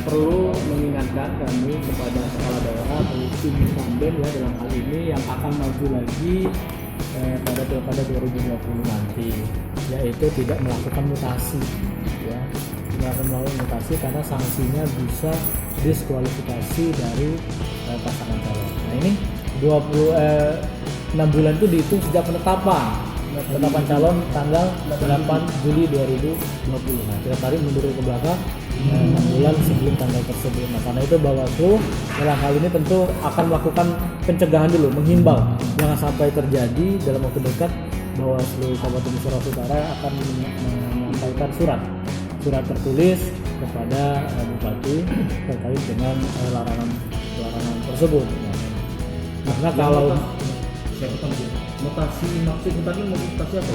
perlu mengingatkan kami kepada kepala daerah tim incumbent ya dalam hal ini yang akan maju lagi pada pilkada 2020 nanti, yaitu tidak melakukan mutasi ya, melakukan mutasi karena sanksinya bisa diskualifikasi dari pasangan calon. Nah ini 6 bulan itu dihitung sejak penetapan calon tanggal 8 Juli 2020. Nah, kita tarik mundur ke belakang 6 bulan sebelum tanggal tersebut. Nah, karena itu Bawaslu dalam hal ini tentu akan melakukan pencegahan dulu, menghimbau jangan sampai terjadi dalam waktu dekat. Bawaslu Kabupaten Sorong Utara akan menyampaikan surat tertulis kepada Bupati terkait dengan larangan tersebut. Nah, karena kalau mutasi maksudnya tadi mutasi apa?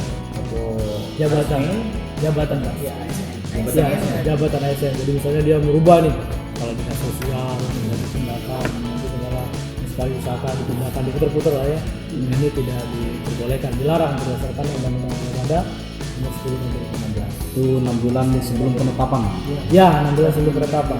jabatan Pak. Jabatan ASN. Jadi misalnya dia merubah nih, kalau dinas sosial, dinas tindakan, segala pariwisata dipindahkan, diputar-putar lah ya. Ini tidak diperbolehkan, dilarang berdasarkan undang-undang yang ada nomor 10 tahun 2016. Itu 6 bulan sebelum penetapan. Ya, 6 bulan sebelum penetapan.